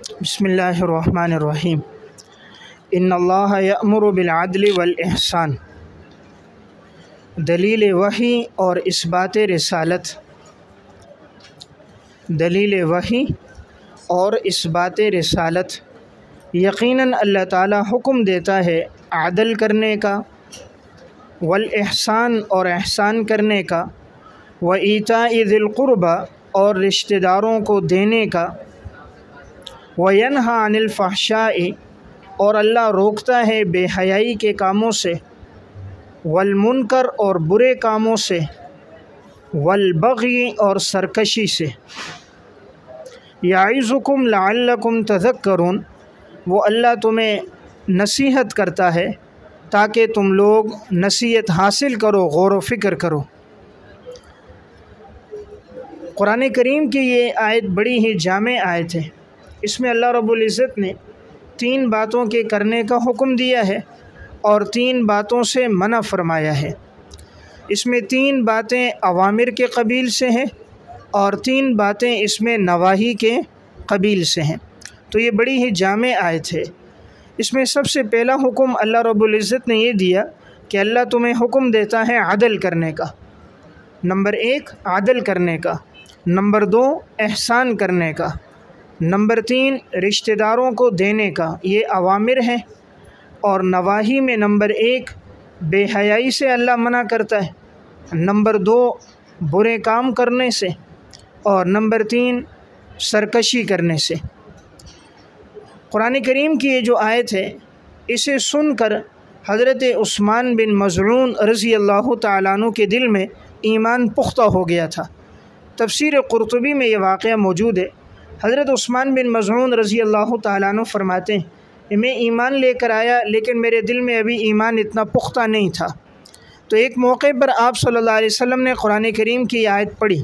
بسم اللہ الرحمن الرحیم ان اللہ یأمر بالعدل والاحسان۔ دلیل وحی اور اثبات رسالت۔ دلیل وحی اور اثبات رسالت۔ یقیناً اللہ تعالیٰ حکم دیتا ہے عدل کرنے کا، والاحسان اور احسان کرنے کا، وایتاء ذی القربى اور رشتہ داروں کو دینے کا، وینہی عن الفحشاء اور اللہ روکتا ہے بے حیائی کے کاموں سے، والمنکر اور برے کاموں سے، والبغی اور سرکشی سے، یعظکم لعلکم تذکرون وہ اللہ تمہیں نصیحت کرتا ہے تاکہ تم لوگ نصیحت حاصل کرو، غور و فکر کرو۔ قرآن کریم کی یہ آیت بڑی ہی جامع آیت ہے۔ اس میں اللہ رب العزت نے 3 باتوں کے کرنے کا حکم دیا ہے اور 3 باتوں سے منع فرمایا ہے۔ اس میں 3 باتیں اوامر کے قبیل سے ہیں اور 3 باتیں اس میں نواہی کے قبیل سے ہیں، تو یہ بڑی ہی جامع آیت ہے۔ اس میں سب سے پہلا حکم اللہ رب العزت نے یہ دیا کہ اللہ تمہیں حکم دیتا ہے عدل کرنے کا۔ نمبر 1 عدل کرنے کا، نمبر 2 احسان کرنے کا، نمبر 3 رشتہ داروں کو دینے کا۔ یہ اوامر ہیں، اور نواہی میں نمبر 1 بے حیائی سے اللہ منع کرتا ہے، نمبر 2 برے کام کرنے سے، اور نمبر 3 سرکشی کرنے سے۔ قرآن کریم کی یہ جو آیت ہے، اسے سن کر حضرت عثمان بن مظعون رضی اللہ تعالیٰ عنہ کے دل میں ایمان پختہ ہو گیا تھا۔ تفسیر قرطبی میں یہ واقعہ موجود ہے۔ حضرت عثمان بن مظعون رضی اللہ تعالیٰ عنہ فرماتے ہیں کہ میں ایمان لے کر آیا، لیکن میرے دل میں ابھی ایمان اتنا پختہ نہیں تھا۔ تو ایک موقع پر آپ صلی اللہ علیہ وسلم نے قرآن کریم کی یہ آیت پڑھی،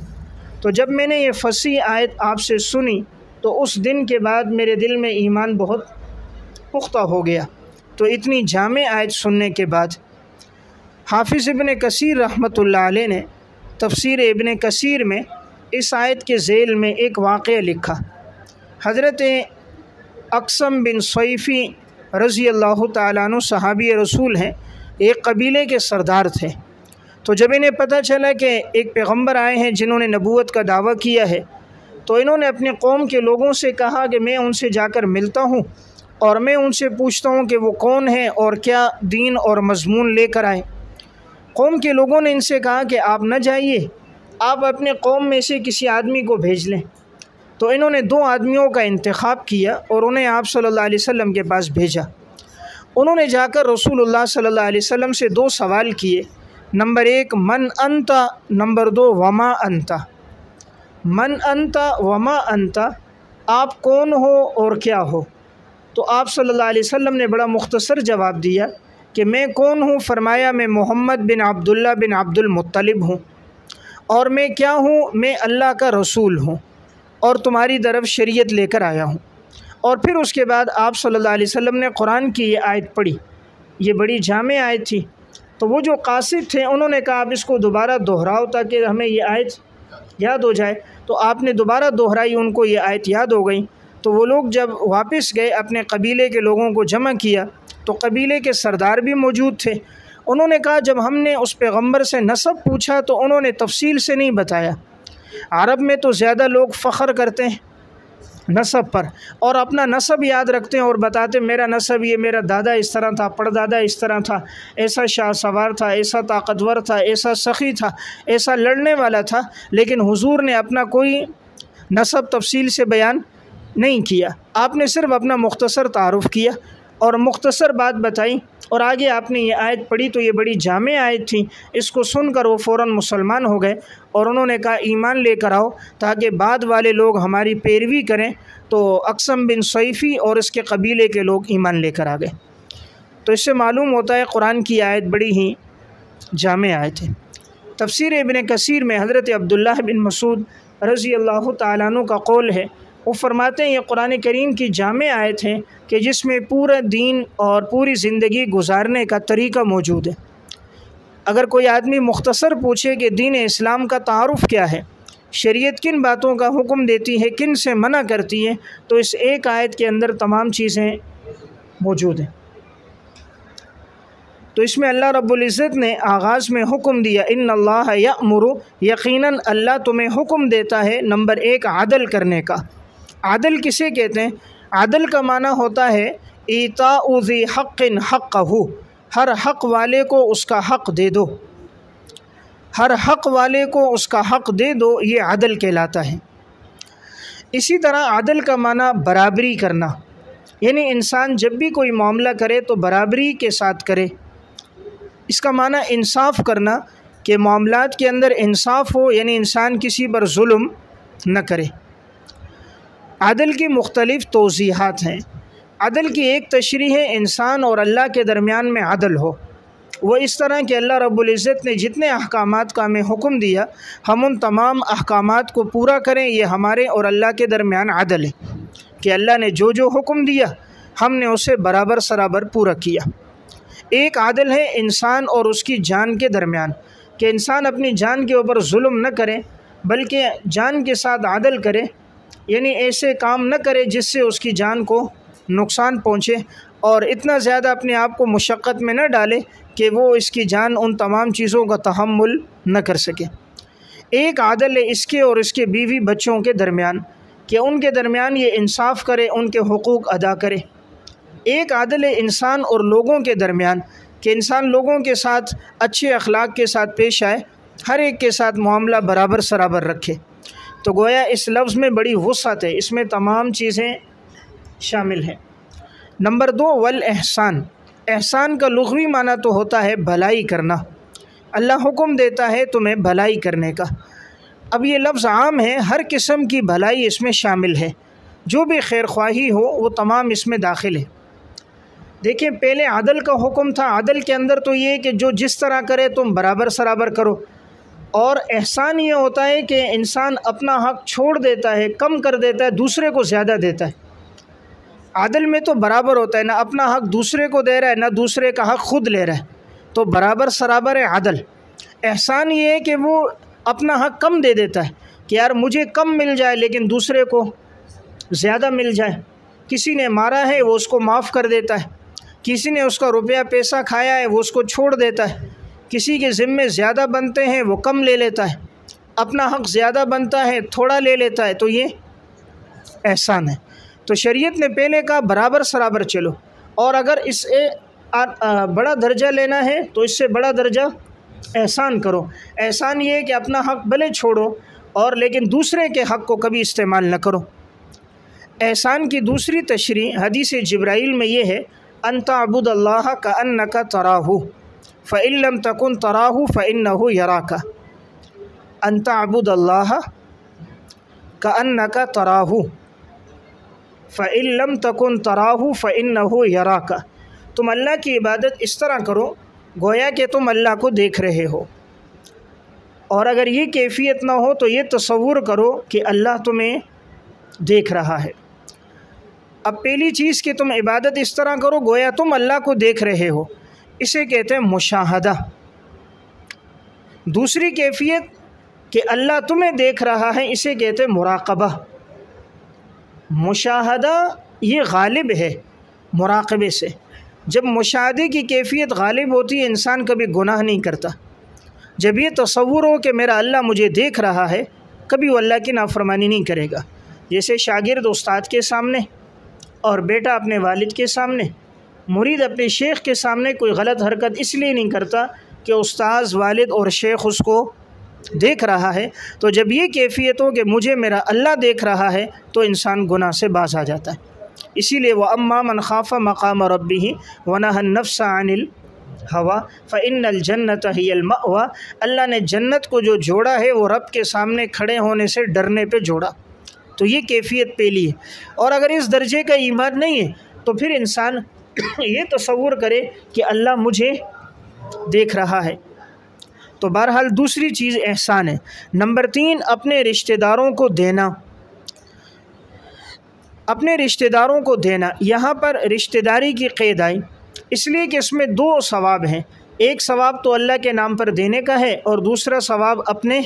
تو جب میں نے یہ فصیح آیت آپ سے سنی تو اس دن کے بعد میرے دل میں ایمان بہت پختہ ہو گیا۔ تو اتنی جامع آیت سننے کے بعد حافظ ابن کثیر رحمۃ اللہ علیہ نے تفسیر ابن کثیر میں اس آیت کے ذیل میں ایک واقعہ لکھا۔ حضرت اقسم بن صیفی رضی اللہ تعالیٰ عنہ صحابی رسول ہیں، ایک قبیلے کے سردار تھے۔ تو جب انہیں پتہ چلا کہ ایک پیغمبر آئے ہیں جنہوں نے نبوت کا دعویٰ کیا ہے، تو انہوں نے اپنے قوم کے لوگوں سے کہا کہ میں ان سے جا کر ملتا ہوں اور میں ان سے پوچھتا ہوں کہ وہ کون ہیں اور کیا دین اور مضمون لے کر آئے۔ قوم کے لوگوں نے ان سے کہا کہ آپ نہ جائیے، آپ اپنے قوم میں سے کسی آدمی کو بھیج لیں۔ تو انہوں نے 2 آدمیوں کا انتخاب کیا اور انہیں آپ صلی اللہ علیہ وسلم کے پاس بھیجا۔ انہوں نے جا کر رسول اللہ صلی اللہ علیہ وسلم سے 2 سوال کیے۔ نمبر 1 من انت، نمبر 2 وما انت۔ من انت وما انت، آپ کون ہو اور کیا ہو؟ تو آپ صلی اللہ علیہ وسلم نے بڑا مختصر جواب دیا کہ میں کون ہوں؟ فرمایا میں محمد بن عبداللہ بن عبد المطلب ہوں، اور میں کیا ہوں؟ میں اللہ کا رسول ہوں اور تمہاری طرف شریعت لے کر آیا ہوں۔ اور پھر اس کے بعد آپ صلی اللہ علیہ وسلم نے قرآن کی یہ آیت پڑھی، یہ بڑی جامع آیت تھی۔ تو وہ جو قاصد تھے انہوں نے کہا آپ اس کو دوبارہ دہراؤ تاکہ ہمیں یہ آیت یاد ہو جائے۔ تو آپ نے دوبارہ دہرائی، ان کو یہ آیت یاد ہو گئی۔ تو وہ لوگ جب واپس گئے، اپنے قبیلے کے لوگوں کو جمع کیا، تو قبیلے کے سردار بھی موجود تھے۔ انہوں نے کہا جب ہم نے اس پیغمبر سے نسب پوچھا تو انہوں نے تفصیل سے نہیں بتایا۔ عرب میں تو زیادہ لوگ فخر کرتے ہیں نسب پر، اور اپنا نسب یاد رکھتے ہیں اور بتاتے میرا نسب یہ، میرا دادا اس طرح تھا، پردادا اس طرح تھا، ایسا شاہ سوار تھا، ایسا طاقتور تھا، ایسا سخی تھا، ایسا لڑنے والا تھا۔ لیکن حضور نے اپنا کوئی نسب تفصیل سے بیان نہیں کیا، آپ نے صرف اپنا مختصر تعارف کیا اور مختصر بات بتائی، اور آگے آپ نے یہ آیت پڑھی۔ تو یہ بڑی جامع آیت تھی، اس کو سن کر وہ فوراً مسلمان ہو گئے اور انہوں نے کہا ایمان لے کر آؤ تاکہ بعد والے لوگ ہماری پیروی کریں۔ تو اقسم بن صیفی اور اس کے قبیلے کے لوگ ایمان لے کر آ گئے۔ تو اس سے معلوم ہوتا ہے قرآن کی آیت بڑی ہی جامع آیت ہے۔ تفسیر ابن کثیر میں حضرت عبداللہ بن مسعود رضی اللہ تعالیٰ عنہ کا قول ہے، وہ فرماتے ہیں یہ قرآن کریم کی جامع آیت ہے کہ جس میں پورا دین اور پوری زندگی گزارنے کا طریقہ موجود ہے۔ اگر کوئی آدمی مختصر پوچھے کہ دین اسلام کا تعارف کیا ہے، شریعت کن باتوں کا حکم دیتی ہے، کن سے منع کرتی ہے، تو اس ایک آیت کے اندر تمام چیزیں موجود ہیں۔ تو اس میں اللہ رب العزت نے آغاز میں حکم دیا، ان اللہ یأمر، یقیناً اللہ تمہیں حکم دیتا ہے نمبر 1 عدل کرنے کا۔ عدل کسے کہتے ہیں؟ عدل کا معنی ہوتا ہے ایتاء ذی حق حقہ، ہر حق والے کو اس کا حق دے دو، ہر حق والے کو اس کا حق دے دو، یہ عدل کہلاتا ہے۔ اسی طرح عدل کا معنی برابری کرنا، یعنی انسان جب بھی کوئی معاملہ کرے تو برابری کے ساتھ کرے۔ اس کا معنی انصاف کرنا، کہ معاملات کے اندر انصاف ہو، یعنی انسان کسی پر ظلم نہ کرے۔ عدل کی مختلف توضیحات ہیں۔ عدل کی ایک تشریح ہے انسان اور اللہ کے درمیان میں عدل ہو، وہ اس طرح کہ اللہ رب العزت نے جتنے احکامات کا ہمیں حکم دیا، ہم ان تمام احکامات کو پورا کریں، یہ ہمارے اور اللہ کے درمیان عدل ہے، کہ اللہ نے جو جو حکم دیا ہم نے اسے برابر سرابر پورا کیا۔ ایک عدل ہے انسان اور اس کی جان کے درمیان، کہ انسان اپنی جان کے اوپر ظلم نہ کرے بلکہ جان کے ساتھ عدل کرے، یعنی ایسے کام نہ کرے جس سے اس کی جان کو نقصان پہنچے، اور اتنا زیادہ اپنے آپ کو مشقت میں نہ ڈالے کہ وہ اس کی جان ان تمام چیزوں کا تحمل نہ کر سکے۔ ایک عدل ہے اس کے اور اس کے بیوی بچوں کے درمیان، کہ ان کے درمیان یہ انصاف کرے، ان کے حقوق ادا کرے۔ ایک عدل ہے انسان اور لوگوں کے درمیان، کہ انسان لوگوں کے ساتھ اچھے اخلاق کے ساتھ پیش آئے، ہر ایک کے ساتھ معاملہ برابر سرابر رکھے۔ تو گویا اس لفظ میں بڑی وسعت ہے، اس میں تمام چیزیں شامل ہیں۔ نمبر 2 والاحسان، احسان کا لغوی معنی تو ہوتا ہے بھلائی کرنا۔ اللہ حکم دیتا ہے تمہیں بھلائی کرنے کا۔ اب یہ لفظ عام ہے، ہر قسم کی بھلائی اس میں شامل ہے، جو بھی خیر خواہی ہو وہ تمام اس میں داخل ہے۔ دیکھیں پہلے عدل کا حکم تھا، عدل کے اندر تو یہ کہ جو جس طرح کرے تم برابر سرابر کرو، اور احسان یہ ہوتا ہے کہ انسان اپنا حق چھوڑ دیتا ہے، کم کر دیتا ہے، دوسرے کو زیادہ دیتا ہے۔ عدل میں تو برابر ہوتا ہے، نہ اپنا حق دوسرے کو دے رہا ہے نہ دوسرے کا حق خود لے رہا ہے، تو برابر سرابر ہے عدل۔ احسان یہ ہے کہ وہ اپنا حق کم دے دیتا ہے، کہ یار مجھے کم مل جائے لیکن دوسرے کو زیادہ مل جائے۔ کسی نے مارا ہے وہ اس کو معاف کر دیتا ہے، کسی نے اس کا روپیہ پیسہ کھایا ہے وہ اس کو چھوڑ دیتا ہے، کسی کے ذمے زیادہ بنتے ہیں وہ کم لے لیتا ہے، اپنا حق زیادہ بنتا ہے تھوڑا لے لیتا ہے، تو یہ احسان ہے۔ تو شریعت نے پہلے کہا برابر سرابر چلو، اور اگر اس سے بڑا درجہ لینا ہے تو اس سے بڑا درجہ احسان کرو۔ احسان یہ ہے کہ اپنا حق بھلے چھوڑو اور لیکن دوسرے کے حق کو کبھی استعمال نہ کرو۔ احسان کی دوسری تشریح حدیث جبرائیل میں یہ ہے، ان تعبد اللہ کأنک تراہ فإن لم تکن تراہ فإنہ یراک۔ ان تعبد اللہ کأنک تراہ فإن لم تکن تراہ فإنہ یراک۔ تم اللہ کی عبادت اس طرح کرو گویا کہ تم اللہ کو دیکھ رہے ہو، اور اگر یہ کیفیت نہ ہو تو یہ تصور کرو کہ اللہ تمہیں دیکھ رہا ہے۔ اب پہلی چیز کہ تم عبادت اس طرح کرو گویا تم اللہ کو دیکھ رہے ہو، اسے کہتے ہیں مشاہدہ۔ دوسری کیفیت کہ اللہ تمہیں دیکھ رہا ہے، اسے کہتے ہیں مراقبہ۔ مشاہدہ یہ غالب ہے مراقبے سے۔ جب مشاہدے کی کیفیت غالب ہوتی ہے انسان کبھی گناہ نہیں کرتا۔ جب یہ تصور ہو کہ میرا اللہ مجھے دیکھ رہا ہے، کبھی وہ اللہ کی نافرمانی نہیں کرے گا۔ جیسے شاگرد استاد کے سامنے، اور بیٹا اپنے والد کے سامنے، مرید اپنے شیخ کے سامنے کوئی غلط حرکت اس لیے نہیں کرتا کہ استاذ، والد اور شیخ اس کو دیکھ رہا ہے۔ تو جب یہ کیفیت ہو کہ مجھے میرا اللہ دیکھ رہا ہے تو انسان گناہ سے باز آ جاتا ہے۔ اسی لیے وَأَمَّا مَنْ خَافَ مَقَامَ رَبِّهِ وَنَهَى النَّفْسَ عَنِ الْهَوَىٰ فَإِنَّ الْجَنَّةَ هِيَ الْمَأْوَىٰ۔ اللہ نے جنت کو جو جوڑا ہے وہ رب کے سامنے کھڑے ہونے سے ڈرنے پہ جوڑا، تو یہ کیفیت پہلی ہے۔ اور اگر اس درجے کا ایمان نہیں ہے تو پھر انسان یہ تصور کرے کہ اللہ مجھے دیکھ رہا ہے۔ تو بہرحال دوسری چیز احسان ہے۔ نمبر 3 اپنے رشتہ داروں کو دینا۔ اپنے رشتہ داروں کو دینا، یہاں پر رشتہ داری کی قید آئی اس لیے کہ اس میں 2 ثواب ہیں۔ ایک ثواب تو اللہ کے نام پر دینے کا ہے، اور دوسرا ثواب اپنے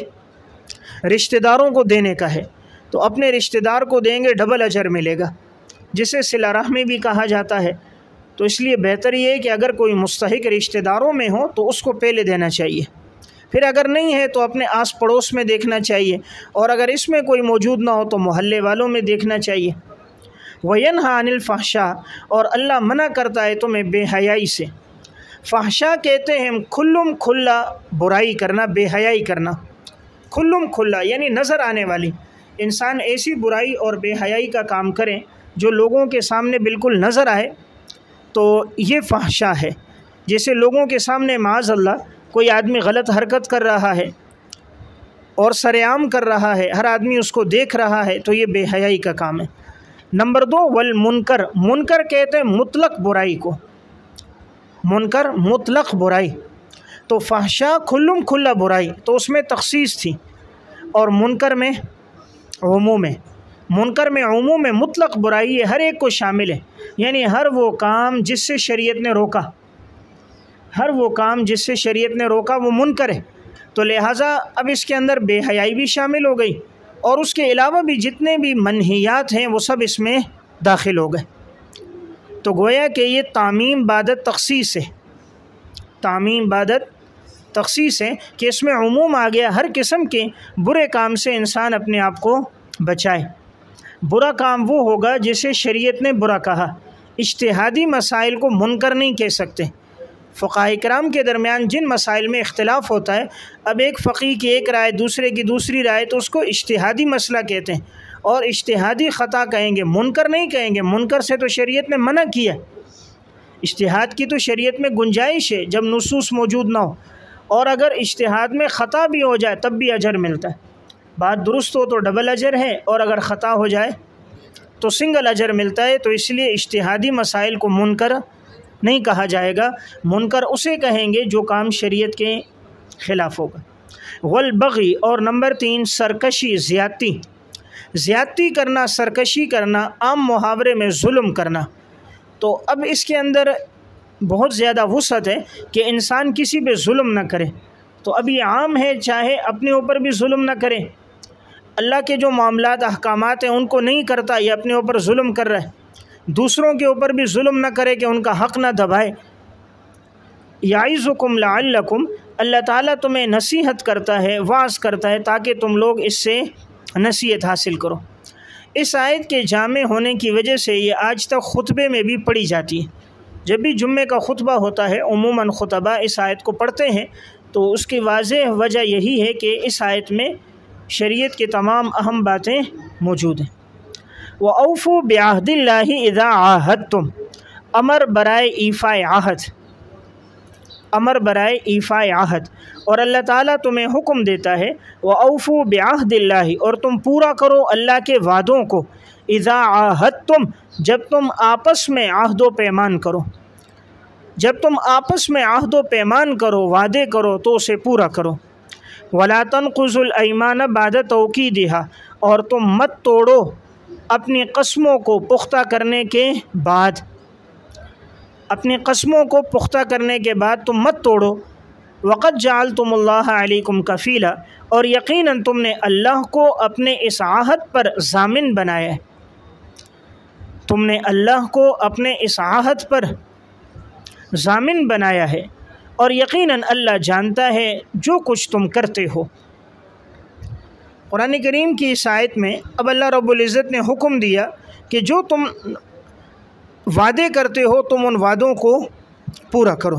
رشتہ داروں کو دینے کا ہے تو اپنے رشتہ دار کو دیں گے ڈبل اجر ملے گا، جسے صلہ رحمی بھی کہا جاتا ہے۔ تو اس لیے بہتر یہ ہے کہ اگر کوئی مستحق رشتہ داروں میں ہو تو اس کو پہلے دینا چاہیے، پھر اگر نہیں ہے تو اپنے آس پڑوس میں دیکھنا چاہیے، اور اگر اس میں کوئی موجود نہ ہو تو محلے والوں میں دیکھنا چاہیے۔ وَيَنْهَى عَنِ الْفَحْشَاءِ، اور اللہ منع کرتا ہے تمہیں بے حیائی سے۔ فحشا کہتے ہیں کھلم کھلا برائی کرنا، بے حیائی کرنا، کھلم کھلا یعنی نظر آنے والی، انسان ایسی برائی اور بے حیائی کا کام کرے جو لوگوں کے سامنے بالکل نظر آئے تو یہ فحشا ہے۔ جیسے لوگوں کے سامنے معاذ اللہ کوئی آدمی غلط حرکت کر رہا ہے اور سر عام کر رہا ہے، ہر آدمی اس کو دیکھ رہا ہے، تو یہ بے حیائی کا کام ہے۔ نمبر 2 والمنکر، منکر کہتے ہیں مطلق برائی کو، منکر مطلق برائی، تو فحشا کھلم کھلا برائی تو اس میں تخصیص تھی، اور منکر میں عموم ہے، منکر میں عموم میں مطلق برائی ہے، ہر ایک کو شامل ہے، یعنی ہر وہ کام جس سے شریعت نے روکا، ہر وہ کام جس سے شریعت نے روکا وہ منکر ہے، تو لہٰذا اب اس کے اندر بے حیائی بھی شامل ہو گئی، اور اس کے علاوہ بھی جتنے بھی منہیات ہیں وہ سب اس میں داخل ہو گئے۔ تو گویا کہ یہ تعمیم بعد تخصیص ہے، تعمیم بعد تخصیص ہے کہ اس میں عموم آ گیا، ہر قسم کے برے کام سے انسان اپنے آپ کو بچائے۔ برا کام وہ ہوگا جسے شریعت نے برا کہا، اجتہادی مسائل کو منکر نہیں کہہ سکتے۔ فقہاء کرام کے درمیان جن مسائل میں اختلاف ہوتا ہے، اب ایک فقیہ کی ایک رائے دوسرے کی دوسری رائے، تو اس کو اجتہادی مسئلہ کہتے ہیں، اور اجتہادی خطا کہیں گے، منکر نہیں کہیں گے، منکر سے تو شریعت نے منع کیا، اجتہاد کی تو شریعت میں گنجائش ہے جب نصوص موجود نہ ہو، اور اگر اجتہاد میں خطا بھی ہو جائے تب بھی اجر ملتا ہے، بات درست ہو تو ڈبل اجر ہے، اور اگر خطا ہو جائے تو سنگل اجر ملتا ہے۔ تو اس لیے اجتہادی مسائل کو منکر نہیں کہا جائے گا، منکر اسے کہیں گے جو کام شریعت کے خلاف ہوگا۔ والبغی، اور نمبر 3 سرکشی، زیادتی، زیادتی کرنا، سرکشی کرنا، عام محاورے میں ظلم کرنا، تو اب اس کے اندر بہت زیادہ وسعت ہے کہ انسان کسی پہ ظلم نہ کرے، تو اب یہ عام ہے، چاہے اپنے اوپر بھی ظلم نہ کرے، اللہ کے جو معاملات احکامات ہیں ان کو نہیں کرتا، یہ اپنے اوپر ظلم کر رہا ہے، دوسروں کے اوپر بھی ظلم نہ کرے کہ ان کا حق نہ دبائے۔ یعظکم لعلکم، اللہ تعالیٰ تمہیں نصیحت کرتا ہے، واعظ کرتا ہے تاکہ تم لوگ اس سے نصیحت حاصل کرو۔ اس آیت کے جامع ہونے کی وجہ سے یہ آج تک خطبے میں بھی پڑھی جاتی ہے، جب بھی جمعے کا خطبہ ہوتا ہے عموماً خطبہ اس آیت کو پڑھتے ہیں، تو اس کی واضح وجہ یہی ہے کہ اس آیت میں شریعت کی تمام اہم باتیں موجود ہیں۔ وَأَوْفُوا بِعَهْدِ اللَّهِ إِذَا عَاهَدتُّمْ، امر برائے ایفائے عہد، امر برائے ایفائے عہد، اور اللہ تعالیٰ تمہیں حکم دیتا ہے وَأَوْفُوا بِعَهْدِ اللَّهِ، اور تم پورا کرو اللہ کے وعدوں کو، اذا عاہدتم، جب تم آپس میں عہد و پیمان کرو، جب تم آپس میں عہد و پیمان کرو، وعدے کرو تو اسے پورا کرو۔ وَلَا تَنْقُضُوا الْأَيْمَانَ بَعْدَ تَوْكِيدِهَا، اور تم مت توڑو اپنی قسموں کو پختہ کرنے کے بعد، اپنی قسموں کو پختہ کرنے کے بعد تم مت توڑو۔ وَقَدْ جَعَلْتُمُ اللَّهَ عَلَيْكُمْ كَفِيلًا، اور یقیناً تم نے اللہ کو اپنے اس عہد پر ضامن بنایا ہے، تم نے اللہ کو اپنے اس عہد پر ضامن بنایا ہے، اور یقیناً اللہ جانتا ہے جو کچھ تم کرتے ہو۔ قرآن کریم کی اس آیت میں اب اللہ رب العزت نے حکم دیا کہ جو تم وعدے کرتے ہو تم ان وعدوں کو پورا کرو۔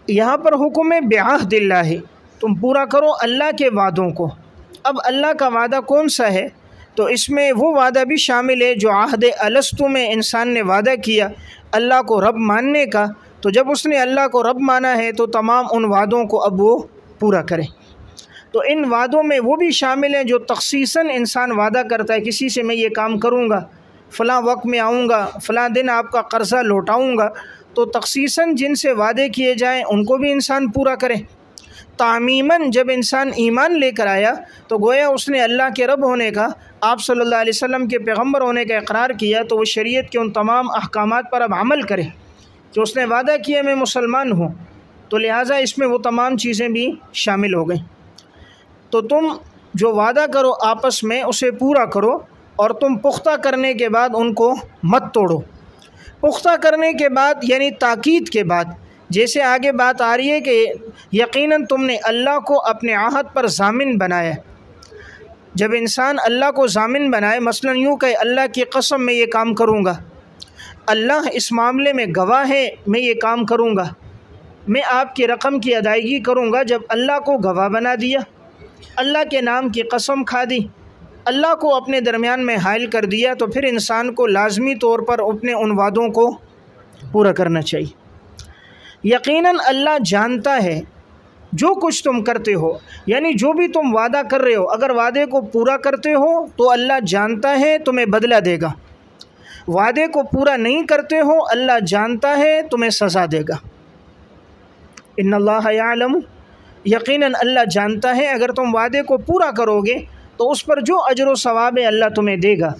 یہاں پر حکم ہے بعہد اللہ، تم پورا کرو اللہ کے وعدوں کو۔ اب اللہ کا وعدہ کون سا ہے؟ تو اس میں وہ وعدہ بھی شامل ہے جو عہد الستو میں انسان نے وعدہ کیا اللہ کو رب ماننے کا، تو جب اس نے اللہ کو رب مانا ہے تو تمام ان وعدوں کو اب وہ پورا کرے۔ تو ان وعدوں میں وہ بھی شامل ہیں جو تخصیصاً انسان وعدہ کرتا ہے، کسی سے میں یہ کام کروں گا، فلاں وقت میں آؤں گا، فلاں دن آپ کا قرضہ لوٹاؤں گا، تو تخصیصاً جن سے وعدے کیے جائیں ان کو بھی انسان پورا کرے۔ تعمیماً جب انسان ایمان لے کر آیا تو گویا اس نے اللہ کے رب ہونے کا، آپ صلی اللہ علیہ وسلم کے پیغمبر ہونے کا اقرار کیا، تو وہ شریعت کے ان تمام احکامات پر اب عمل کرے جو اس نے وعدہ کیا میں مسلمان ہوں، تو لہٰذا اس میں وہ تمام چیزیں بھی شامل ہو گئیں۔ تو تم جو وعدہ کرو آپس میں اسے پورا کرو، اور تم پختہ کرنے کے بعد ان کو مت توڑو۔ پختہ کرنے کے بعد یعنی تاکید کے بعد، جیسے آگے بات آ رہی ہے کہ یقیناً تم نے اللہ کو اپنے عہد پر ضامن بنایا۔ جب انسان اللہ کو ضامن بنائے، مثلا یوں کہ اللہ کی قسم میں یہ کام کروں گا، اللہ اس معاملے میں گواہ ہے میں یہ کام کروں گا، میں آپ کی رقم کی ادائیگی کروں گا، جب اللہ کو گواہ بنا دیا، اللہ کے نام کی قسم کھا دی، اللہ کو اپنے درمیان میں حائل کر دیا، تو پھر انسان کو لازمی طور پر اپنے ان وعدوں کو پورا کرنا چاہیے۔ یقیناً اللہ جانتا ہے جو کچھ تم کرتے ہو، یعنی جو بھی تم وعدہ کر رہے ہو، اگر وعدے کو پورا کرتے ہو تو اللہ جانتا ہے تمہیں بدلہ دے گا، وعدے کو پورا نہیں کرتے ہو اللہ جانتا ہے تمہیں سزا دے گا۔ ان اللہ یعلم، یقیناً اللہ جانتا ہے اگر تم وعدے کو پورا کرو گے تو اس پر جو اجر و ثواب ہے اللہ تمہیں دے گا،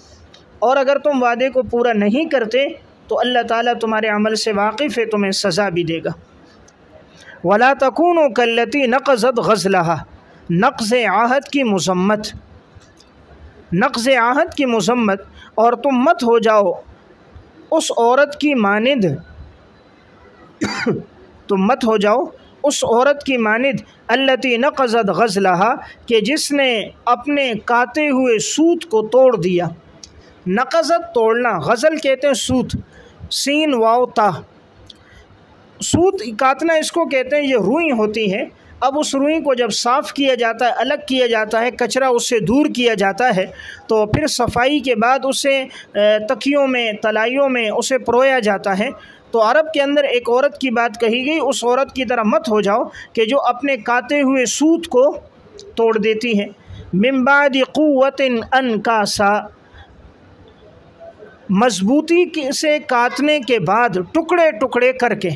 اور اگر تم وعدے کو پورا نہیں کرتے تو اللہ تعالیٰ تمہارے عمل سے واقف ہے، تمہیں سزا بھی دے گا۔ وَلَا تَكُونُوا كَالَّتِي نَقَضَتْ غَزْلَهَا، نقض عہد کی مذمت، نقض عہد کی مذمت، اور تم مت ہو جاؤ اس عورت کی مانند تم مت ہو جاؤ اس عورت کی مانند التی نقضت غزلها، کہ جس نے اپنے کاتے ہوئے سوت کو توڑ دیا۔ نقضت توڑنا، غزل کہتے ہیں سوت، سین واو تا، سوت کاتنا اس کو کہتے ہیں، یہ روئی ہوتی ہے۔ اب اس روئی کو جب صاف کیا جاتا ہے، الگ کیا جاتا ہے، کچرا اس سے دور کیا جاتا ہے، تو پھر صفائی کے بعد اسے تکیوں میں، تلائیوں میں اسے پرویا جاتا ہے۔ تو عرب کے اندر ایک عورت کی بات کہی گئی، اس عورت کی طرح مت ہو جاؤ کہ جو اپنے کاتے ہوئے سوت کو توڑ دیتی ہے۔ من بعد قوت انکاسا، مضبوطی سے کاتنے کے بعد، ٹکڑے ٹکڑے کر کے،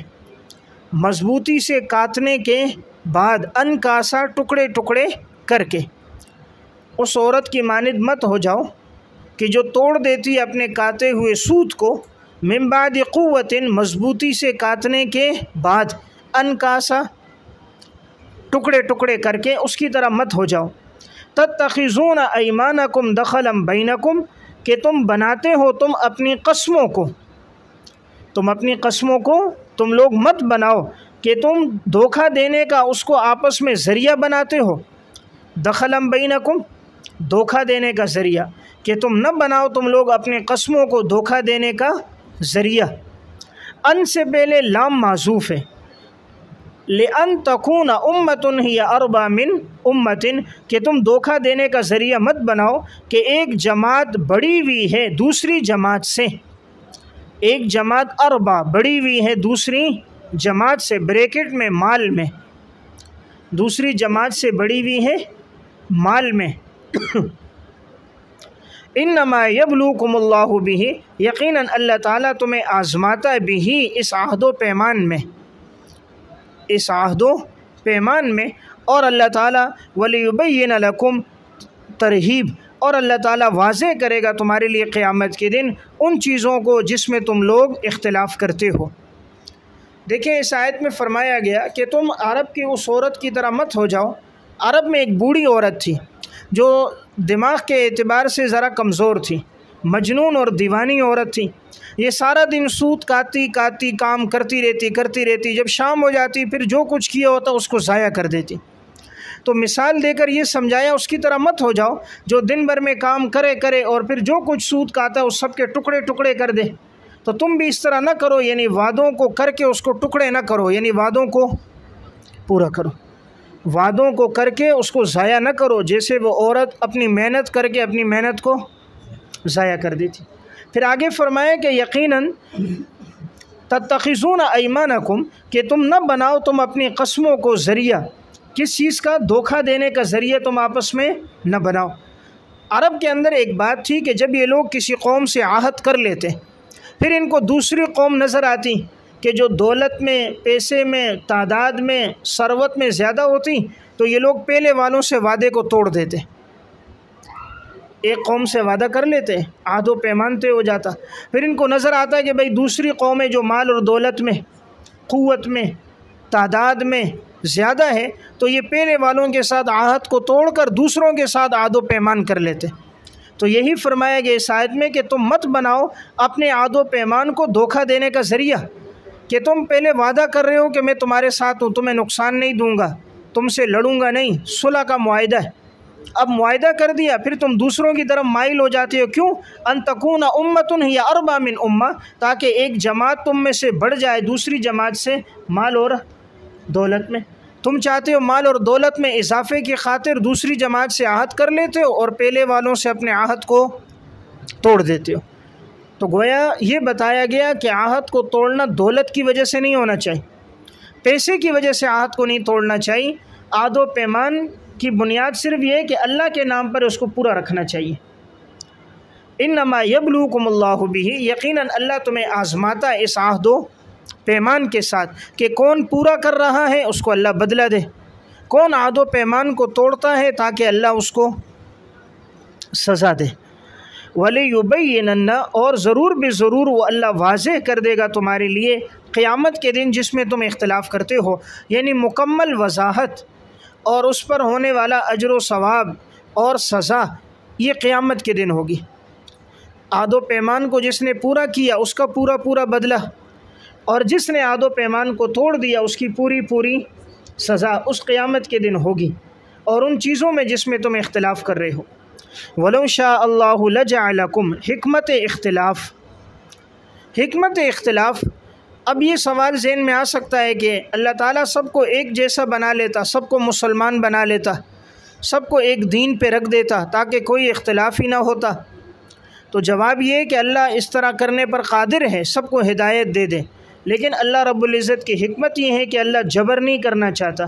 مضبوطی سے کاتنے کے بعد، انکاسا ٹکڑے ٹکڑے کر کے، اس عورت کی مانند مت ہو جاؤ کہ جو توڑ دیتی اپنے کاتے ہوئے سوت کو، من بعد قوت، مضبوطی سے کاتنے کے بعد، انکاسا ٹکڑے ٹکڑے کر کے، اس کی طرح مت ہو جاؤ۔ تتخذون ایمانکم دخلا بینکم، کہ تم بناتے ہو تم اپنی قسموں کو، تم اپنی قسموں کو تم لوگ مت بناؤ کہ تم دھوکہ دینے کا اس کو آپس میں ذریعہ بناتے ہو۔ دخلا بینکم، دھوکہ دینے کا ذریعہ، کہ تم نہ بناؤ تم لوگ اپنے قسموں کو دھوکہ دینے کا ذریعہ۔ ان سے پہلے لام معذوف ہے، لِأَن تَكُونَ أُمَّةٌ هِيَ أَرْبَى مِنْ أُمَّةٍ، کہ تم دھوکہ دینے کا ذریعہ مت بناؤ کہ ایک جماعت بڑی ہوئی ہے دوسری جماعت سے، ایک جماعت اربا بڑی ہوئی ہے دوسری جماعت سے، بریکٹ میں مال میں، دوسری جماعت سے بڑی ہوئی ہے مال میں۔ انما یبلوکم اللہ بہ، یقیناً اللہ تعالیٰ تمہیں آزماتا ہے بہ، اس عہد و پیمان میں، اس عہد و پیمان میں، اور اللہ تعالیٰ ولیبین لکم، ترہیب، اور اللہ تعالیٰ واضح کرے گا تمہارے لیے قیامت کے دن ان چیزوں کو جس میں تم لوگ اختلاف کرتے ہو۔ دیکھیں اس آیت میں فرمایا گیا کہ تم عرب کی اس عورت کی طرح مت ہو جاؤ۔ عرب میں ایک بوڑھی عورت تھی جو دماغ کے اعتبار سے ذرا کمزور تھی، مجنون اور دیوانی عورت تھی۔ یہ سارا دن سوت کاتی کاتی کام کرتی رہتی، جب شام ہو جاتی پھر جو کچھ کیا ہوتا اس کو ضائع کر دیتی۔ تو مثال دے کر یہ سمجھایا اس کی طرح مت ہو جاؤ جو دن بھر میں کام کرے اور پھر جو کچھ سود کاتا ہے اس سب کے ٹکڑے ٹکڑے کر دے۔ تو تم بھی اس طرح نہ کرو، یعنی وعدوں کو کر کے اس کو ٹکڑے نہ کرو، یعنی وعدوں کو پورا کرو، وعدوں کو کر کے اس کو ضائع نہ کرو، جیسے وہ عورت اپنی محنت کر کے اپنی محنت کو ضائع کر دیتی۔ پھر آگے فرمایا کہ یقیناً تتخذون ایمانکم، کہ تم نہ بناؤ تم اپنی قسموں کو ذریعہ، کس چیز کا؟ دھوکہ دینے کا ذریعہ تم آپس میں نہ بناؤ۔ عرب کے اندر ایک بات تھی کہ جب یہ لوگ کسی قوم سے عہد کر لیتے پھر ان کو دوسری قوم نظر آتی کہ جو دولت میں، پیسے میں، تعداد میں، ثروت میں زیادہ ہوتی تو یہ لوگ پہلے والوں سے وعدے کو توڑ دیتے، ایک قوم سے وعدہ کر لیتے، عہد و پیمان طے ہو جاتا، پھر ان کو نظر آتا ہے کہ بھئی دوسری قومیں جو مال اور دولت میں، قوت میں، تعداد میں زیادہ ہے تو یہ پہلے والوں کے ساتھ عہد کو توڑ کر دوسروں کے ساتھ عہد و پیمان کر لیتے۔ تو یہی فرمایا گیا اس آیت میں کہ تم مت بناؤ اپنے عہد و پیمان کو دھوکہ دینے کا ذریعہ، کہ تم پہلے وعدہ کر رہے ہو کہ میں تمہارے ساتھ ہوں، تمہیں نقصان نہیں دوں گا، تم سے لڑوں گا نہیں، صلح کا معاہدہ ہے، اب معاہدہ کر دیا پھر تم دوسروں کی طرف مائل ہو جاتے ہو۔ کیوں؟ ان تکون امۃ ہی اربا من امہ، تاکہ ایک جماعت تم میں سے بڑھ جائے دوسری جماعت سے مال اور دولت میں۔ تم چاہتے ہو مال اور دولت میں اضافے کی خاطر دوسری جماعت سے عہد کر لیتے ہو اور پہلے والوں سے اپنے عہد کو توڑ دیتے ہو۔ تو گویا یہ بتایا گیا کہ عہد کو توڑنا دولت کی وجہ سے نہیں ہونا چاہیے، پیسے کی وجہ سے عہد کو نہیں توڑنا چاہیے۔ عہد و پیمان کی بنیاد صرف یہ ہے کہ اللہ کے نام پر اس کو پورا رکھنا چاہیے۔ انما یبلوکم اللہ بہ، یقیناً اللہ تمہیں آزماتا ہے اس عہد و پیمان کے ساتھ کہ کون پورا کر رہا ہے اس کو اللہ بدلہ دے، کون عہد و پیمان کو توڑتا ہے تاکہ اللہ اس کو سزا دے۔ وَلِيُبَيِّنَنَّ، اور ضرور بے ضرور وہ اللہ واضح کر دے گا تمہارے لیے قیامت کے دن جس میں تم اختلاف کرتے ہو، یعنی مکمل وضاحت اور اس پر ہونے والا اجر و ثواب اور سزا یہ قیامت کے دن ہوگی۔ عہد و پیمان کو جس نے پورا کیا اس کا پورا پورا بدلہ، اور جس نے عہد و پیمان کو توڑ دیا اس کی پوری پوری سزا اس قیامت کے دن ہوگی، اور ان چیزوں میں جس میں تم اختلاف کر رہے ہو۔ وَلَوْ شَاءَ اللَّهُ لَجَعَلَكُمْ، حکمت اختلاف، حکمت اختلاف۔ اب یہ سوال ذہن میں آ سکتا ہے کہ اللہ تعالیٰ سب کو ایک جیسا بنا لیتا، سب کو مسلمان بنا لیتا، سب کو ایک دین پہ رکھ دیتا تاکہ کوئی اختلاف ہی نہ ہوتا۔ تو جواب یہ ہے کہ اللہ اس طرح کرنے پر قادر ہے، سب کو ہدایت دے دے، لیکن اللہ رب العزت کی حکمت یہ ہے کہ اللہ جبر نہیں کرنا چاہتا،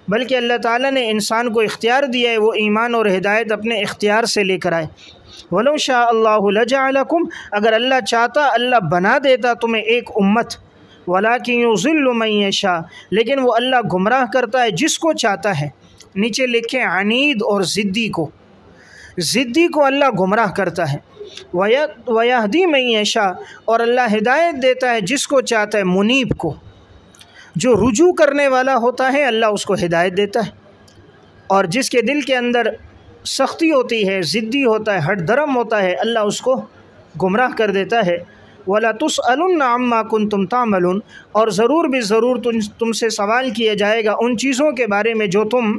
بلکہ اللہ تعالیٰ نے انسان کو اختیار دیا ہے، وہ ایمان اور ہدایت اپنے اختیار سے لے کر آئے۔ وَلَوْ شَاءَ اللَّهُ لَجَعَلَكُمْ، اگر اللہ چاہتا اللہ بنا دیتا تمہیں ایک امت، وَلَٰكِن يُضِلُّ مَن يَشَاءُ، لیکن وہ اللہ گمراہ کرتا ہے جس کو چاہتا ہے۔ نیچے لکھیں عنید اور ضدی کو، ضدی کو اللہ گمراہ کرتا ہے۔ وَيَهْدِي مَن يَشَاءُ، اور اللہ ہدایت دیتا ہے جس کو چاہتا ہے، منیب کو، جو رجوع کرنے والا ہوتا ہے اللہ اس کو ہدایت دیتا ہے، اور جس کے دل کے اندر سختی ہوتی ہے، ضدی ہوتا ہے، ہٹ درم ہوتا ہے، اللہ اس کو گمراہ کر دیتا ہے۔ وَلَا تُسْأَلُنَّ عَمَّا كُنْتُمْ تَعْمَلُونَ، اور ضرور بھی ضرور تم سے سوال کیا جائے گا ان چیزوں کے بارے میں جو تم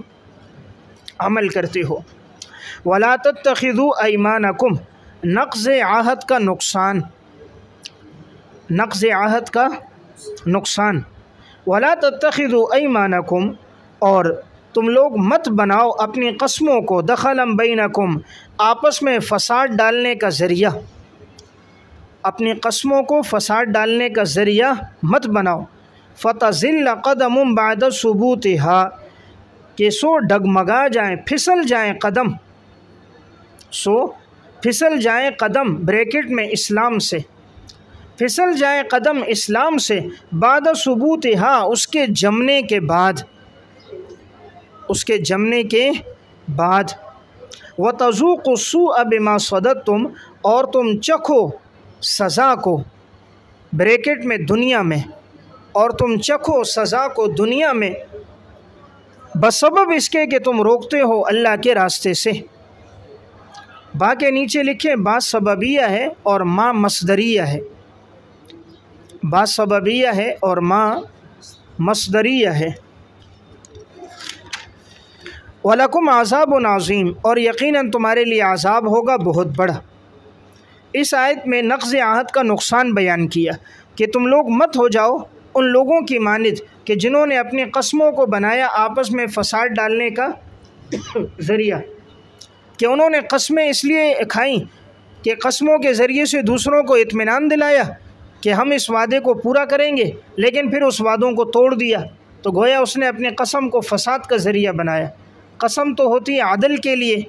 عمل کرتے ہو۔ وَلَا تَتَّخِذُوا أَيْمَانَكُمْ، نقض عہد کا نقصان، نقض عہد کا نقصان۔ وَلَا تَتَّخِذُوا أَيْمَانَكُمْ، اور تم لوگ مت بناؤ اپنی قسموں کو، دخلاً بینکم، آپس میں فساد ڈالنے کا ذریعہ، اپنی قسموں کو فساد ڈالنے کا ذریعہ مت بناؤ۔ فَتَزِلَّ قَدَمٌ بَعْدَ ثُبُوتِهَا، کہ سو ڈگمگا جائیں، پھسل جائیں قدم، سو پھسل جائیں قدم، بریکٹ میں اسلام سے، پھسل جائیں قدم اسلام سے، بعد ثبوتها، اس کے جمنے کے بعد، اس کے جمنے کے بعد۔ وَتَذُوقُوا السُّوءَ بِمَا صَدَدتُّمْ، اور تم چکھو سزا کو، بریکٹ میں دنیا میں، اور تم چکھو سزا کو دنیا میں، بسبب اس کے کہ تم روکتے ہو اللہ کے راستے سے۔ با کے نیچے لکھیں با سببیہ ہے اور ما مصدریہ ہے، با سببیہ ہے اور ما مصدریہ ہے۔ وَلَكُمْ عَذَابٌ عَظِيمٌ، اور یقیناً تمہارے لیے عذاب ہوگا بہت بڑا۔ اس آیت میں نقض عہد کا نقصان بیان کیا کہ تم لوگ مت ہو جاؤ ان لوگوں کی مانند کہ جنہوں نے اپنی قسموں کو بنایا آپس میں فساد ڈالنے کا ذریعہ، کہ انہوں نے قسمیں اس لیے کھائیں کہ قسموں کے ذریعے سے دوسروں کو اطمینان دلایا کہ ہم اس وعدے کو پورا کریں گے، لیکن پھر اس وعدوں کو توڑ دیا، تو گویا اس نے اپنے قسم کو فساد کا ذریعہ بنایا۔ قسم تو ہوتی ہے عدل کے لیے،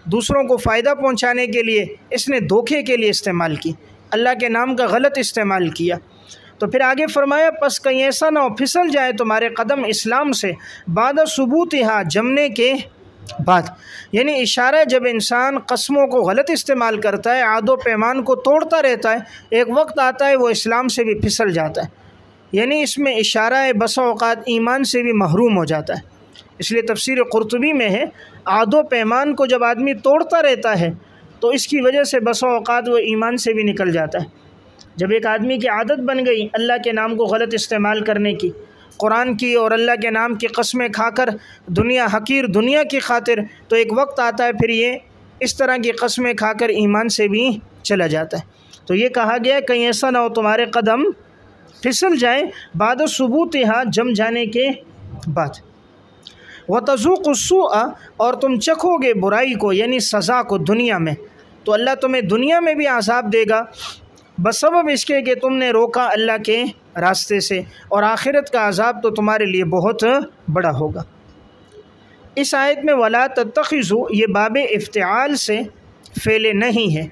دوسروں کو فائدہ پہنچانے کے لیے، اس نے دھوکے کے لیے استعمال کی، اللہ کے نام کا غلط استعمال کیا۔ تو پھر آگے فرمایا پس کہیں ایسا نہ ہو پھسل جائے تمہارے قدم اسلام سے، بعد ثبوتہا، جمنے کے بعد، یعنی اشارہ ہے جب انسان قسموں کو غلط استعمال کرتا ہے، عہد و پیمان کو توڑتا رہتا ہے، ایک وقت آتا ہے وہ اسلام سے بھی پھسل جاتا ہے۔ یعنی اس میں اشارہ ہے بسا اوقات ایمان سے بھی محروم ہو جاتا ہے۔ اس لیے تفسیر قرطبی میں ہے عہد و پیمان کو جب آدمی توڑتا رہتا ہے تو اس کی وجہ سے بسا اوقات وہ ایمان سے بھی نکل جاتا ہے۔ جب ایک آدمی کی عادت بن گئی اللہ کے نام کو غلط استعمال کرنے کی، قرآن کی اور اللہ کے نام کی قسمیں کھا کر دنیا حقیر دنیا کی خاطر، تو ایک وقت آتا ہے پھر یہ اس طرح کی قسمیں کھا کر ایمان سے بھی چلا جاتا ہے۔ تو یہ کہا گیا کہیں ایسا نہ ہو تمہارے قدم پھسل جائیں بعد ثبوتہا جم جانے کے بعد۔ وَتَذُوقُ السُّوءَ اور تم چکھو گے برائی کو یعنی سزا کو دنیا میں، تو اللہ تمہیں دنیا میں بھی عذاب دے گا بسبب اس کے کہ تم نے روکا اللہ کے راستے سے، اور آخرت کا عذاب تو تمہارے لیے بہت بڑا ہوگا۔ اس آیت میں وَلَا تَتَّخِذُوا یہ باب افتعال سے فعل نہیں ہے،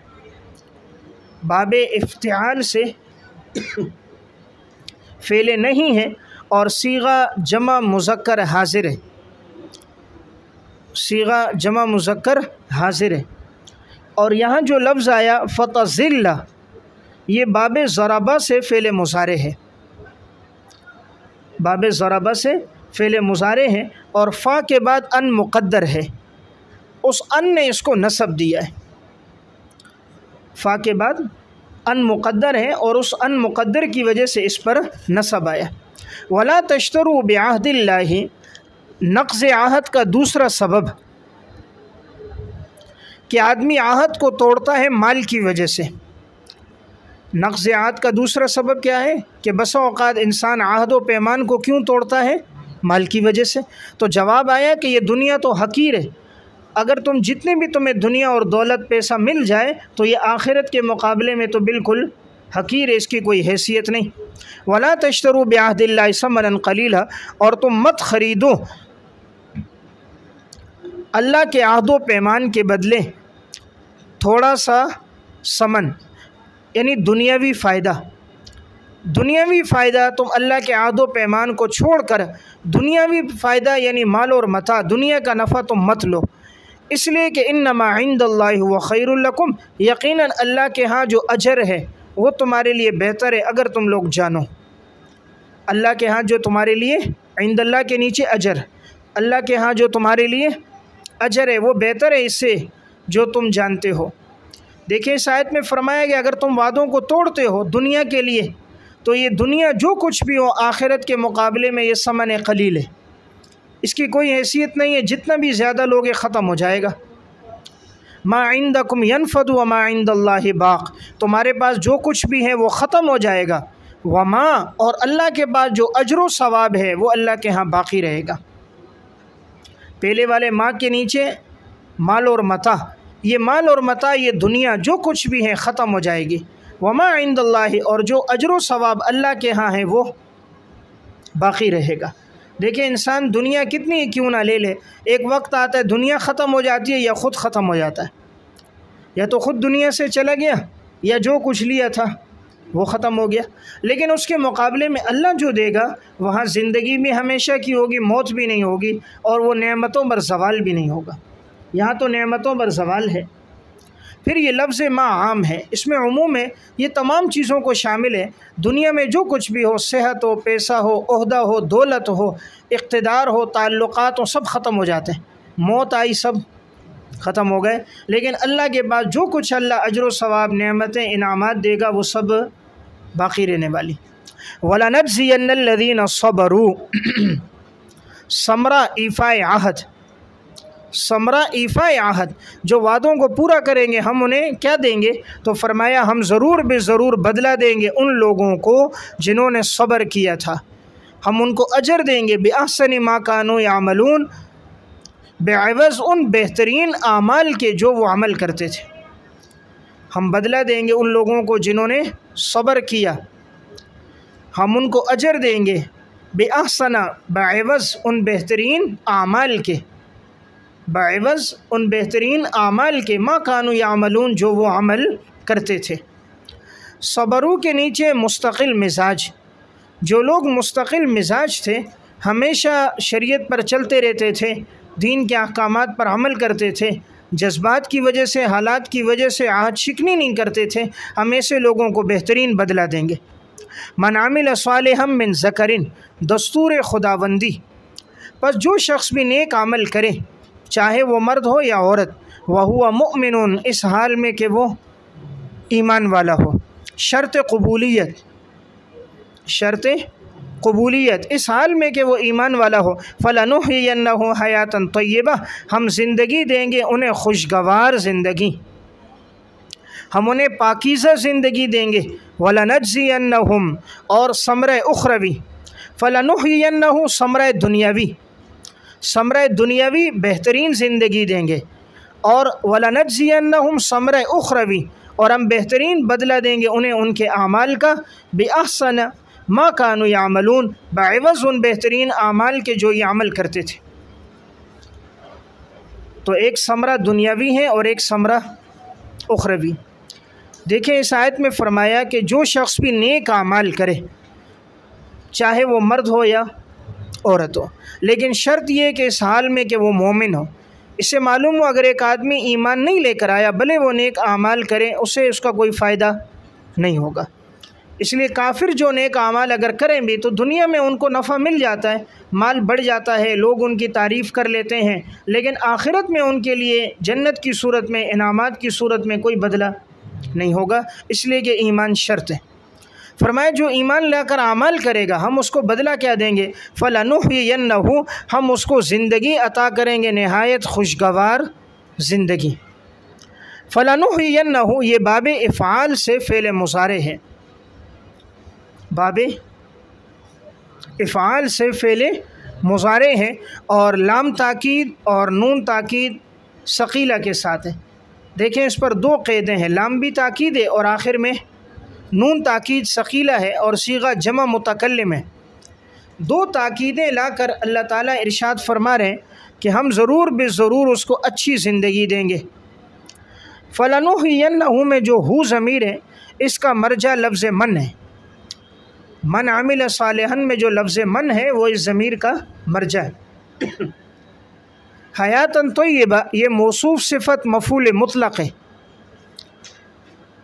باب افتعال سے فعل نہیں ہے، اور صیغہ جمع مذکر حاضر ہے، صیغہ جمع مذکر حاضر ہے۔ اور یہاں جو لفظ آیا فَتَزِلَّ یہ باب ضربہ سے فعل مضارع ہے، باب ضربہ سے فعل مضارع ہے، اور فا کے بعد ان مقدر ہے، اس ان نے اس کو نصب دیا ہے، فا کے بعد ان مقدر ہے اور اس ان مقدر کی وجہ سے اس پر نصب آیا۔ وَلَا تَشْتَرُوا بِعَهْدِ اللَّهِ نقض عہد کا دوسرا سبب کہ آدمی عہد کو توڑتا ہے مال کی وجہ سے۔ نقض عہد کا دوسرا سبب کیا ہے کہ بسا اوقات انسان عہد و پیمان کو کیوں توڑتا ہے؟ مال کی وجہ سے۔ تو جواب آیا کہ یہ دنیا تو حقیر ہے، اگر تم جتنے بھی تمہیں دنیا اور دولت پیسہ مل جائے تو یہ آخرت کے مقابلے میں تو بالکل حقیر ہے، اس کی کوئی حیثیت نہیں۔ وَلَا تَشْتَرُوا بِعَهْدِ اللَّهِ ثَمَنًا قَلِيلًا اور تم مت خریدو اللہ کے عہد و پیمان کے بدلے تھوڑا سا ثمن یعنی دنیاوی فائدہ، دنیاوی فائدہ تم اللہ کے عہد و پیمان کو چھوڑ کر دنیاوی فائدہ یعنی مال اور متاع دنیا کا نفع تم مت لو، اس لیے کہ انما عند اللہ هو خیر لکم یقیناً اللہ کے ہاں جو اجر ہے وہ تمہارے لیے بہتر ہے اگر تم لوگ جانو۔ اللہ کے ہاں جو تمہارے لیے عند اللہ کے نیچے اجر، اللہ کے ہاں جو تمہارے لیے اجر ہے وہ بہتر ہے اس سے جو تم جانتے ہو۔ دیکھیں اس آیت میں فرمایا گیا اگر تم وعدوں کو توڑتے ہو دنیا کے لیے تو یہ دنیا جو کچھ بھی ہو آخرت کے مقابلے میں یہ ثمن قلیل ہے، اس کی کوئی حیثیت نہیں ہے، جتنا بھی زیادہ لوگ ختم ہو جائے گا۔ ما عندکم ینفد وما عند اللہ باق تمہارے پاس جو کچھ بھی ہے وہ ختم ہو جائے گا، وما اور اللہ کے پاس جو اجر و ثواب ہے وہ اللہ کے ہاں باقی رہے گا۔ پہلے والے ماں کے نیچے مال اور متاع، یہ مال اور متاع یہ دنیا جو کچھ بھی ہے ختم ہو جائے گی، وما عند اللہ اور جو اجر و ثواب اللہ کے ہاں ہے وہ باقی رہے گا۔ دیکھیں انسان دنیا کتنی کیوں نہ لے لے، ایک وقت آتا ہے دنیا ختم ہو جاتی ہے یا خود ختم ہو جاتا ہے، یا تو خود دنیا سے چلا گیا یا جو کچھ لیا تھا وہ ختم ہو گیا، لیکن اس کے مقابلے میں اللہ جو دے گا وہاں زندگی بھی ہمیشہ کی ہوگی، موت بھی نہیں ہوگی، اور وہ نعمتوں پر زوال بھی نہیں ہوگا۔ یہاں تو نعمتوں پر زوال ہے۔ پھر یہ لفظ ما عام ہے، اس میں عموم ہے، یہ تمام چیزوں کو شامل ہے، دنیا میں جو کچھ بھی ہو، صحت ہو، پیسہ ہو، عہدہ ہو، دولت ہو، اقتدار ہو، تعلقات ہو، سب ختم ہو جاتے ہیں، موت آئی سب ختم ہو گئے، لیکن اللہ کے پاس جو کچھ اللہ اجر و ثواب نعمتیں انعامات دے گا وہ سب باقی رہنے والی۔ وَلَنَجْزِيَنَّ الَّذِينَ صَبَرُوا ثمرہ ایفاء عہد، ثمرہ ایفاء عہد جو وعدوں کو پورا کریں گے ہم انہیں کیا دیں گے؟ تو فرمایا ہم ضرور بے ضرور بدلہ دیں گے ان لوگوں کو جنہوں نے صبر کیا تھا، ہم ان کو اجر دیں گے بِأَحْسَنِ مَا كَانُوا يَعْمَلُونَ بعوض ان بہترین اعمال کے جو وہ عمل کرتے تھے۔ ہم بدلہ دیں گے ان لوگوں کو جنہوں نے صبر کیا، ہم ان کو اجر دیں گے بِأَحْسَنَ بعوض ان بہترین اعمال کے، بعوض ان بہترین اعمال کے ما کانوا یعملون جو وہ عمل کرتے تھے۔ صبرو کے نیچے مستقل مزاج، جو لوگ مستقل مزاج تھے ہمیشہ شریعت پر چلتے رہتے تھے، دین کے احکامات پر عمل کرتے تھے، جذبات کی وجہ سے حالات کی وجہ سے عہد شکنی نہیں کرتے تھے، ہم ایسے لوگوں کو بہترین بدلہ دیں گے۔ من عمل صالحا من ذکرن، دستور خداوندی، پس جو شخص بھی نیک عمل کرے چاہے وہ مرد ہو یا عورت، وہو مؤمن، اس حال میں کہ وہ ایمان والا ہو، شرط قبولیت، شرط قبولیت، اس حال میں کہ وہ ایمان والا ہو، فَلَنُحْيِيَنَّهُ حَيَاةً طَيِّبَةً، ہم زندگی دیں گے انہیں خوشگوار زندگی، ہم انہیں پاکیزہ زندگی دیں گے، وَلَنَجْزِيَنَّهُمْ، اور ثمرہ اخروی، فَلَنُحْيِيَنَّهُ ثمرہ دنیاوی، ثمرہ دنیاوی بہترین زندگی دیں گے، اور وَلَنَجْزِيَنَّهُمْ ثمرہ اخروی، اور ہم بہترین بدلہ دیں گے انہیں ان کے اعمال کا، بِأَحْسَنَ ما كانوا يعملون، بعوض ان بہترین اعمال کے جو یہ عمل کرتے تھے۔ تو ایک ثمرہ دنیاوی ہے اور ایک ثمرہ اخروی۔ دیکھیں اس آیت میں فرمایا کہ جو شخص بھی نیک اعمال کرے چاہے وہ مرد ہو یا عورت ہو، لیکن شرط یہ کہ اس حال میں کہ وہ مومن ہو۔ اس سے معلوم ہو اگر ایک آدمی ایمان نہیں لے کر آیا بھلے وہ نیک اعمال کرے اسے اس کا کوئی فائدہ نہیں ہوگا۔ اس لیے کافر جو نیک اعمال اگر کریں بھی تو دنیا میں ان کو نفع مل جاتا ہے، مال بڑھ جاتا ہے، لوگ ان کی تعریف کر لیتے ہیں، لیکن آخرت میں ان کے لیے جنت کی صورت میں، انعامات کی صورت میں کوئی بدلہ نہیں ہوگا، اس لیے کہ ایمان شرط ہے۔ فرمایا جو ایمان لا کر اعمال کرے گا ہم اس کو بدلہ کیا دیں گے، فَلَنُحْيِيَنَّهُ، ہم اس کو زندگی عطا کریں گے نہایت خوشگوار زندگی۔ فَلَنُحْيِيَنَّهُ یہ باب افعال سے فعل مضارع ہے، باب افعال سے فعل مضارع ہے، اور لام تاکید اور نون تاکید ثقیلہ کے ساتھ ہے۔ دیکھیں اس پر دو قیدیں ہیں، لام بھی تاکید ہے اور آخر میں نون تاکید ثقیلہ ہے اور صیغہ جمع متکلم ہے۔ دو تاکیدیں لا کر اللہ تعالیٰ ارشاد فرما رہے ہیں کہ ہم ضرور بے ضرور اس کو اچھی زندگی دیں گے۔ فَلَنُحْيِيَنَّهُ میں جو ہو ضمیر ہے اس کا مرجع لفظ من ہے، من عمل صالحا میں جو لفظ من ہے وہ اس ضمیر کا مرجع ہے۔ حیاتاً طیبہ یہ موصوف صفت مفعول مطلق ہے،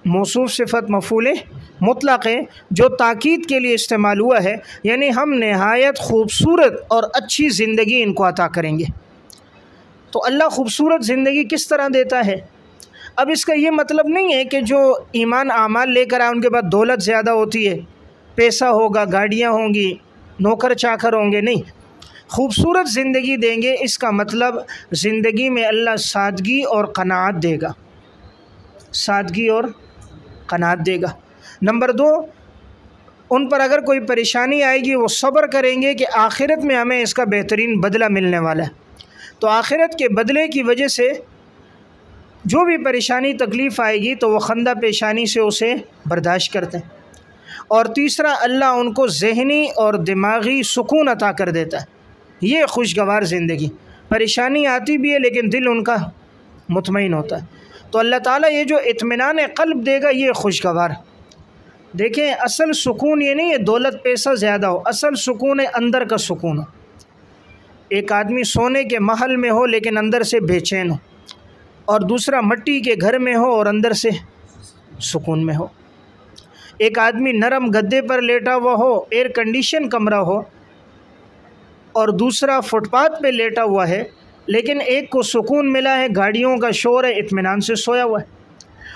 موصوف صفت مفعول مطلق ہے جو تاکید کے لیے استعمال ہوا ہے، یعنی ہم نہایت خوبصورت اور اچھی زندگی ان کو عطا کریں گے۔ تو اللہ خوبصورت زندگی کس طرح دیتا ہے؟ اب اس کا یہ مطلب نہیں ہے کہ جو ایمان اعمال لے کر آئے ان کے بعد دولت زیادہ ہوتی ہے، پیسہ ہوگا، گاڑیاں ہوں گی، نوکر چاکر ہوں گے، نہیں، خوبصورت زندگی دیں گے اس کا مطلب زندگی میں اللہ سادگی اور قناعت دے گا، سادگی اور قناعت دے گا۔ نمبر دو، ان پر اگر کوئی پریشانی آئے گی وہ صبر کریں گے کہ آخرت میں ہمیں اس کا بہترین بدلہ ملنے والا ہے، تو آخرت کے بدلے کی وجہ سے جو بھی پریشانی تکلیف آئے گی تو وہ خندہ پیشانی سے اسے برداشت کرتے ہیں۔ اور تیسرا، اللہ ان کو ذہنی اور دماغی سکون عطا کر دیتا ہے، یہ خوشگوار زندگی، پریشانی آتی بھی ہے لیکن دل ان کا مطمئن ہوتا ہے۔ تو اللہ تعالیٰ یہ جو اطمینان قلب دے گا یہ خوشگوار۔ دیکھیں اصل سکون یہ نہیں ہے دولت پیسہ زیادہ ہو، اصل سکون ہے اندر کا سکون ہو۔ ایک آدمی سونے کے محل میں ہو لیکن اندر سے بے چین ہو، اور دوسرا مٹی کے گھر میں ہو اور اندر سے سکون میں ہو۔ ایک آدمی نرم گدے پر لیٹا ہوا ہو، ایئر کنڈیشن کمرہ ہو، اور دوسرا فٹ پاتھ پہ لیٹا ہوا ہے لیکن ایک کو سکون ملا ہے، گاڑیوں کا شور ہے، اطمینان سے سویا ہوا ہے،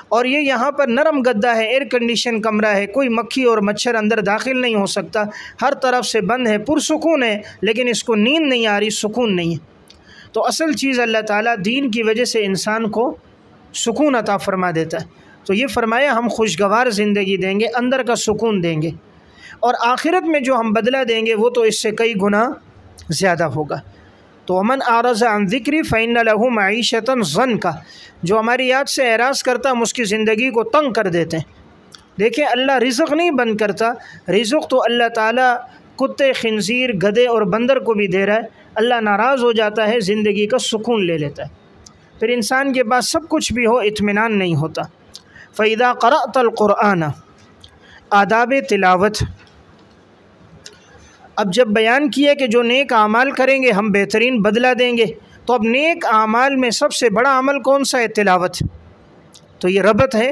اور یہ یہاں پر نرم گدا ہے، ایئر کنڈیشن کمرہ ہے، کوئی مکھی اور مچھر اندر داخل نہیں ہو سکتا، ہر طرف سے بند ہے، پرسکون ہے، لیکن اس کو نیند نہیں آ رہی، سکون نہیں ہے۔ تو اصل چیز اللہ تعالیٰ دین کی وجہ سے انسان کو سکون عطا فرما دیتا ہے۔ تو یہ فرمایا ہم خوشگوار زندگی دیں گے، اندر کا سکون دیں گے، اور آخرت میں جو ہم بدلہ دیں گے وہ تو اس سے کئی گنا زیادہ ہوگا۔ تو ومن اعرض عن ذکری فإن له معیشۃ ضنکا، جو ہماری یاد سے اعراض کرتا ہم اس کی زندگی کو تنگ کر دیتے ہیں۔ دیکھیں اللہ رزق نہیں بند کرتا، رزق تو اللہ تعالیٰ کتے، خنزیر، گدھے اور بندر کو بھی دے رہا ہے، اللہ ناراض ہو جاتا ہے، زندگی کا سکون لے لیتا ہے، پھر انسان کے پاس سب کچھ بھی ہو اطمینان نہیں ہوتا۔ فَإِذَا قَرَأْتَ الْقُرْآنَ، آداب تلاوت۔ اب جب بیان کیا کہ جو نیک اعمال کریں گے ہم بہترین بدلہ دیں گے، تو اب نیک اعمال میں سب سے بڑا عمل کون سا ہے؟ تلاوت۔ تو یہ ربط ہے